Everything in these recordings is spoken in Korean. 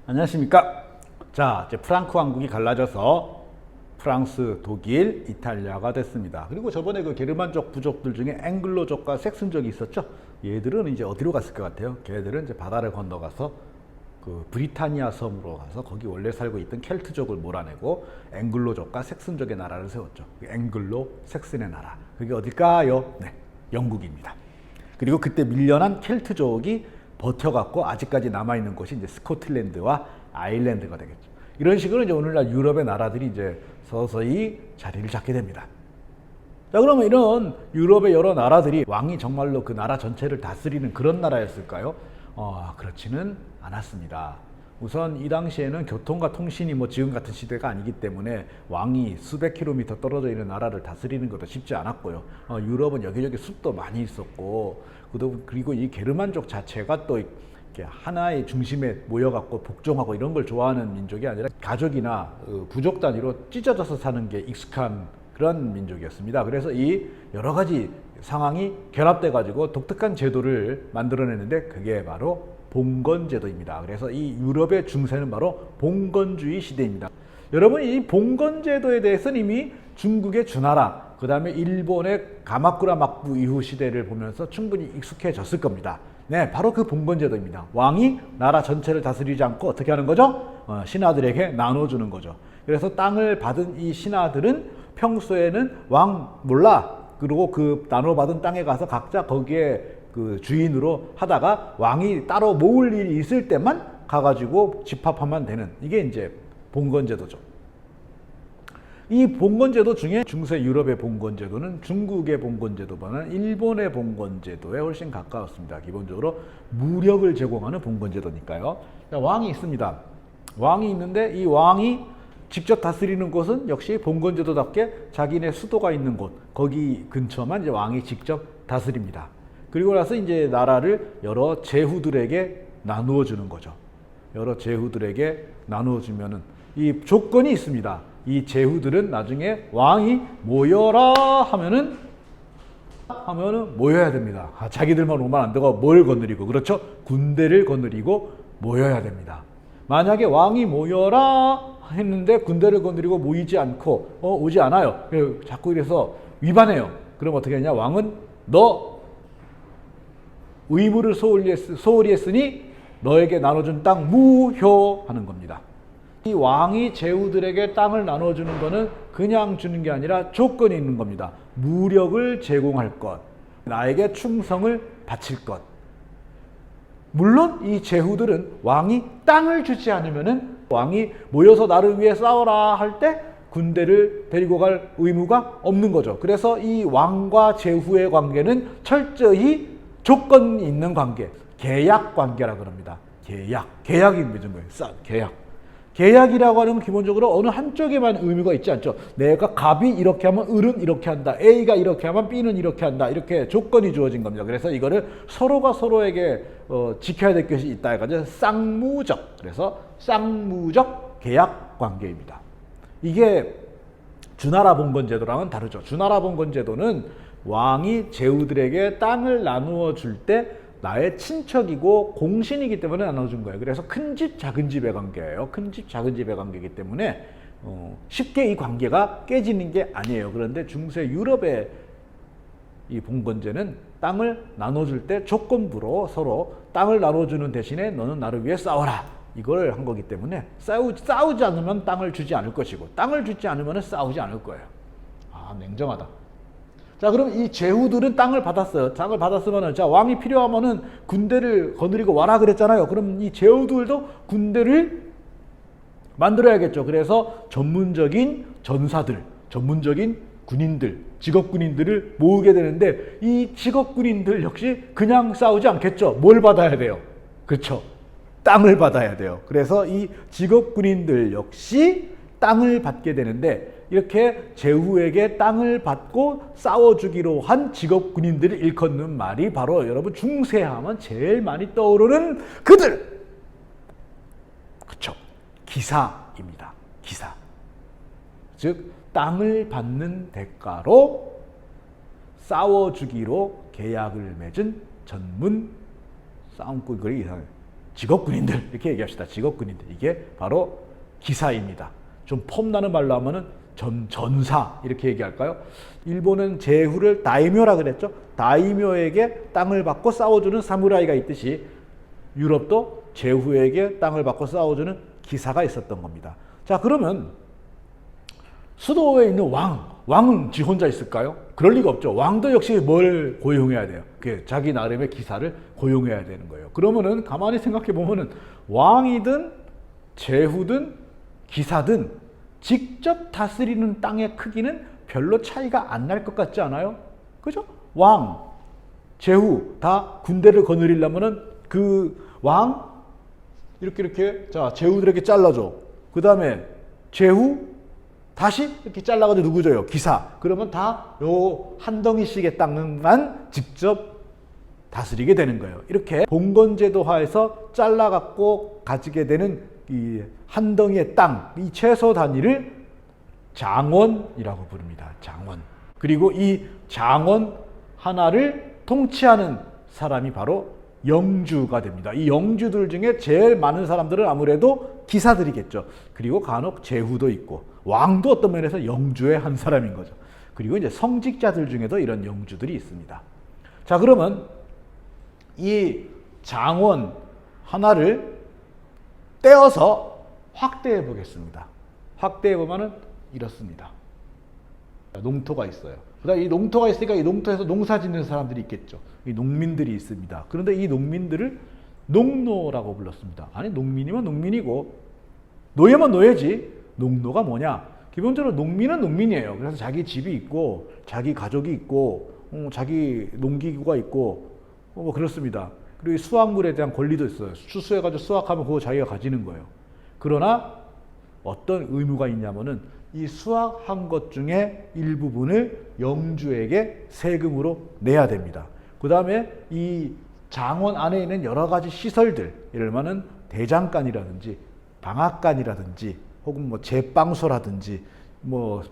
안녕하십니까. 자, 이제 프랑크 왕국이 갈라져서 프랑스, 독일, 이탈리아가 됐습니다. 그리고 저번에 그 게르만족 부족들 중에 앵글로족과 색슨족이 있었죠. 얘들은 이제 어디로 갔을 것 같아요? 걔들은 이제 바다를 건너가서 그 브리타니아 섬으로 가서 거기 원래 살고 있던 켈트족을 몰아내고 앵글로족과 색슨족의 나라를 세웠죠. 앵글로 색슨의 나라. 그게 어딜까요? 네, 영국입니다. 그리고 그때 밀려난 켈트족이 버텨갖고 아직까지 남아있는 곳이 이제 스코틀랜드와 아일랜드가 되겠죠. 이런 식으로 이제 오늘날 유럽의 나라들이 이제 서서히 자리를 잡게 됩니다. 자, 그러면 이런 유럽의 여러 나라들이 왕이 정말로 그 나라 전체를 다스리는 그런 나라였을까요? 그렇지는 않았습니다. 우선 이 당시에는 교통과 통신이 뭐 지금 같은 시대가 아니기 때문에 왕이 수백 킬로미터 떨어져 있는 나라를 다스리는 것도 쉽지 않았고요. 유럽은 여기저기 숲도 많이 있었고, 그리고 이 게르만족 자체가 또 이렇게 하나의 중심에 모여갖고 복종하고 이런 걸 좋아하는 민족이 아니라 가족이나 부족 단위로 찢어져서 사는 게 익숙한 그런 민족이었습니다. 그래서 이 여러 가지 상황이 결합돼 가지고 독특한 제도를 만들어내는데 그게 바로 봉건제도입니다. 그래서 이 유럽의 중세는 바로 봉건주의 시대입니다. 여러분, 이 봉건제도에 대해서는 이미 중국의 주나라, 그 다음에 일본의 가마쿠라 막부 이후 시대를 보면서 충분히 익숙해졌을 겁니다. 네, 바로 그 봉건제도입니다. 왕이 나라 전체를 다스리지 않고 어떻게 하는 거죠? 신하들에게 나눠주는 거죠. 그래서 땅을 받은 이 신하들은 평소에는 왕 몰라, 그리고 그 나눠받은 땅에 가서 각자 거기에 그 주인으로 하다가 왕이 따로 모을 일이 있을 때만 가가지고 집합하면 되는, 이게 이제 봉건제도죠. 이 봉건제도 중에 중세 유럽의 봉건제도는 중국의 봉건제도보다는 일본의 봉건제도에 훨씬 가까웠습니다. 기본적으로 무력을 제공하는 봉건제도니까요. 왕이 있습니다. 왕이 있는데 이 왕이 직접 다스리는 곳은 역시 봉건제도답게 자기네 수도가 있는 곳, 거기 근처만 이제 왕이 직접 다스립니다. 그리고 나서 이제 나라를 여러 제후들에게 나누어 주는 거죠. 여러 제후들에게 나누어 주면은 이 조건이 있습니다. 이 제후들은 나중에 왕이 모여라 하면은 모여야 됩니다. 자기들만 오면 안 되고 뭘 거느리고, 그렇죠? 군대를 거느리고 모여야 됩니다. 만약에 왕이 모여라 했는데 군대를 거느리고 모이지 않고 오지 않아요. 자꾸 이래서 위반해요. 그럼 어떻게 하냐? 왕은 너 의무를 소홀히 했으니 너에게 나눠준 땅 무효하는 겁니다. 이 왕이 제후들에게 땅을 나눠주는 것은 그냥 주는 게 아니라 조건이 있는 겁니다. 무력을 제공할 것, 나에게 충성을 바칠 것. 물론 이 제후들은 왕이 땅을 주지 않으면은 왕이 모여서 나를 위해 싸워라 할 때 군대를 데리고 갈 의무가 없는 거죠. 그래서 이 왕과 제후의 관계는 철저히 조건이 있는 관계, 계약 관계라 그럽니다. 계약이 무슨 거예요? 계약이라고 하는 건 기본적으로 어느 한쪽에만 의미가 있지 않죠. 내가 갑이 이렇게 하면 을은 이렇게 한다. A가 이렇게 하면 B는 이렇게 한다. 이렇게 조건이 주어진 겁니다. 그래서 이거를 서로가 서로에게 지켜야 될 것이 있다 해가지고 쌍무적. 그래서 쌍무적 계약 관계입니다. 이게 주나라 봉건제도랑은 다르죠. 주나라 봉건제도는 왕이 제후들에게 땅을 나누어 줄 때 나의 친척이고 공신이기 때문에 나눠준 거예요. 그래서 큰 집, 작은 집의 관계예요. 큰 집, 작은 집의 관계이기 때문에 쉽게 이 관계가 깨지는 게 아니에요. 그런데 중세 유럽의 이 봉건제는 땅을 나눠줄 때 조건부로 서로 땅을 나눠주는 대신에 너는 나를 위해 싸워라, 이걸 한 거기 때문에 싸우지 않으면 땅을 주지 않을 것이고 땅을 주지 않으면 싸우지 않을 거예요. 냉정하다. 자, 그럼 이 제후들은 땅을 받았어요. 땅을 받았으면은, 자, 왕이 필요하면은 군대를 거느리고 와라 그랬잖아요. 그럼 이 제후들도 군대를 만들어야겠죠. 그래서 전문적인 전사들, 전문적인 군인들, 직업 군인들을 모으게 되는데 이 직업 군인들 역시 그냥 싸우지 않겠죠. 뭘 받아야 돼요? 그렇죠. 땅을 받아야 돼요. 그래서 이 직업 군인들 역시 땅을 받게 되는데, 이렇게 제후에게 땅을 받고 싸워주기로 한 직업 군인들을 일컫는 말이 바로 여러분 중세하면 제일 많이 떠오르는 그들, 그쵸, 기사입니다. 기사. 즉 땅을 받는 대가로 싸워주기로 계약을 맺은 전문 싸움꾼, 그게 이상해요. 직업군인들 이렇게 얘기합시다. 직업군인들. 이게 바로 기사입니다. 좀 폼나는 말로 하면은 전사 이렇게 얘기할까요? 일본은 제후를 다이묘라 그랬죠. 다이묘에게 땅을 받고 싸워주는 사무라이가 있듯이 유럽도 제후에게 땅을 받고 싸워주는 기사가 있었던 겁니다. 자, 그러면 수도에 있는 왕은 지 혼자 있을까요? 그럴 리가 없죠. 왕도 역시 뭘 고용해야 돼요? 자기 나름의 기사를 고용해야 되는 거예요. 그러면은 가만히 생각해 보면은 왕이든 제후든 기사든 직접 다스리는 땅의 크기는 별로 차이가 안 날 것 같지 않아요? 그죠? 왕, 제후 다 군대를 거느리려면은 그 왕 이렇게 자 제후들에게 잘라줘. 그 다음에 제후 다시 이렇게 잘라가지고 누구 줘요? 기사. 그러면 다 요 한 덩이씩의 땅만 직접 다스리게 되는 거예요. 이렇게 봉건제도 하에서 잘라갖고 가지게 되는 이 한 덩이의 땅, 이 최소 단위를 장원이라고 부릅니다. 장원. 그리고 이 장원 하나를 통치하는 사람이 바로 영주가 됩니다. 이 영주들 중에 제일 많은 사람들은 아무래도 기사들이겠죠. 그리고 간혹 제후도 있고 왕도 어떤 면에서 영주의 한 사람인 거죠. 그리고 이제 성직자들 중에도 이런 영주들이 있습니다. 자, 그러면 이 장원 하나를 떼어서 확대해 보겠습니다. 확대해 보면은 이렇습니다. 농토가 있어요. 그다음 이 농토가 있으니까 이 농토에서 농사 짓는 사람들이 있겠죠. 이 농민들이 있습니다. 그런데 이 농민들을 농노라고 불렀습니다. 아니, 농민이면 농민이고 노예면 노예지. 농노가 뭐냐? 기본적으로 농민은 농민이에요. 그래서 자기 집이 있고 자기 가족이 있고 자기 농기구가 있고 뭐 그렇습니다. 그리고 수확물에 대한 권리도 있어요. 추수해가지고 수확하면 그거 자기가 가지는 거예요. 그러나 어떤 의무가 있냐면은 이 수확한 것 중에 일부분을 영주에게 세금으로 내야 됩니다. 그 다음에 이 장원 안에 있는 여러 가지 시설들, 예를 들면 대장간이라든지 방앗간이라든지 혹은 뭐 제빵소라든지 뭐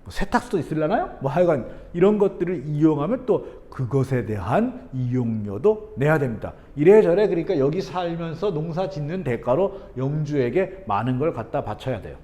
세탁소도 있으려나요? 뭐 하여간 이런 것들을 이용하면 또 그것에 대한 이용료도 내야 됩니다. 이래저래 그러니까 여기 살면서 농사 짓는 대가로 영주에게 많은 걸 갖다 바쳐야 돼요.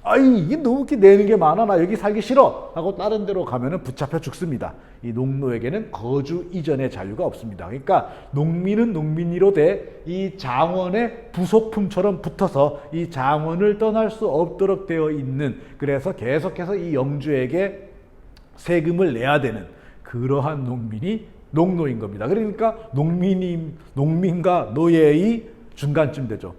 아이, 이게 너무 이렇게 내는 게 많아. 나 여기 살기 싫어. 하고 다른 데로 가면은 붙잡혀 죽습니다. 이 농노에게는 거주 이전의 자유가 없습니다. 그러니까 농민은 농민이로되 이 장원의 부속품처럼 붙어서 이 장원을 떠날 수 없도록 되어 있는, 그래서 계속해서 이 영주에게 세금을 내야 되는 그러한 농민이 농노인 겁니다. 그러니까 농민과 노예의 중간쯤 되죠.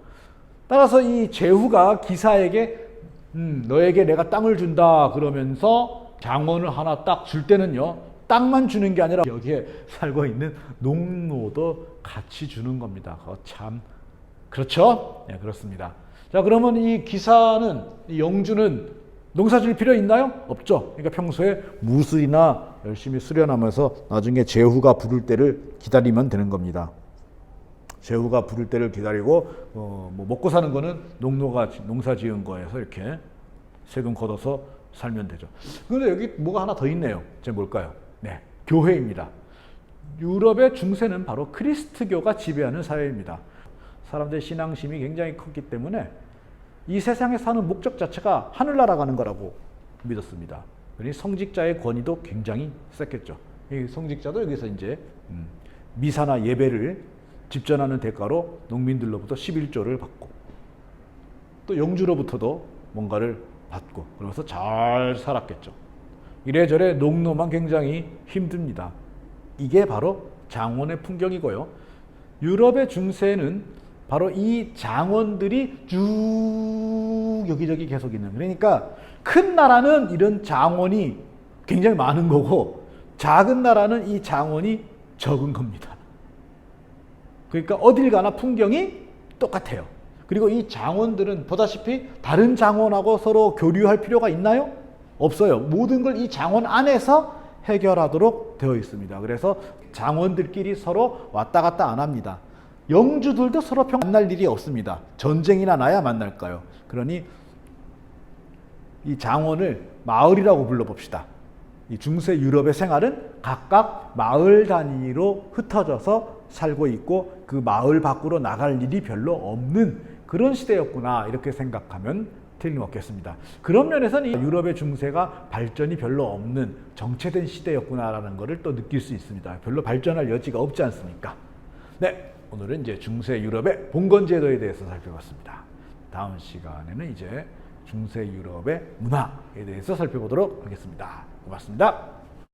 따라서 이 제후가 기사에게 너에게 내가 땅을 준다 그러면서 장원을 하나 딱 줄 때는요, 땅만 주는 게 아니라 여기에 살고 있는 농노도 같이 주는 겁니다. 참 그렇죠? 네, 그렇습니다. 자, 그러면 이 기사는, 이 영주는 농사 질 필요 있나요? 없죠. 그러니까 평소에 무술이나 열심히 수련하면서 나중에 제후가 부를 때를 기다리면 되는 겁니다. 제후가 부를 때를 기다리고 뭐 먹고 사는 거는 농노가 농사 지은 거에서 이렇게 세금 걷어서 살면 되죠. 그런데 여기 뭐가 하나 더 있네요. 제 뭘까요? 네, 교회입니다. 유럽의 중세는 바로 크리스트교가 지배하는 사회입니다. 사람들의 신앙심이 굉장히 컸기 때문에 이 세상에 사는 목적 자체가 하늘나라 가는 거라고 믿었습니다. 그러니 성직자의 권위도 굉장히 셌겠죠. 이 성직자도 여기서 이제 미사나 예배를 집전하는 대가로 농민들로부터 11조를 받고 또 영주로부터도 뭔가를 받고 그러면서 잘 살았겠죠. 이래저래 농노만 굉장히 힘듭니다. 이게 바로 장원의 풍경이고요. 유럽의 중세는 바로 이 장원들이 쭉 여기저기 계속 있는, 그러니까 큰 나라는 이런 장원이 굉장히 많은 거고 작은 나라는 이 장원이 적은 겁니다. 그러니까 어딜 가나 풍경이 똑같아요. 그리고 이 장원들은 보다시피 다른 장원하고 서로 교류할 필요가 있나요? 없어요. 모든 걸 이 장원 안에서 해결하도록 되어 있습니다. 그래서 장원들끼리 서로 왔다 갔다 안 합니다. 영주들도 서로 만날 일이 없습니다. 전쟁이나 나야 만날까요? 그러니 이 장원을 마을이라고 불러봅시다. 이 중세 유럽의 생활은 각각 마을 단위로 흩어져서 살고 있고 그 마을 밖으로 나갈 일이 별로 없는 그런 시대였구나 이렇게 생각하면 틀림없겠습니다. 그런 면에서는 유럽의 중세가 발전이 별로 없는 정체된 시대였구나라는 것을 또 느낄 수 있습니다. 별로 발전할 여지가 없지 않습니까? 네, 오늘은 이제 중세 유럽의 봉건제도에 대해서 살펴봤습니다. 다음 시간에는 이제 중세 유럽의 문화에 대해서 살펴보도록 하겠습니다. 고맙습니다.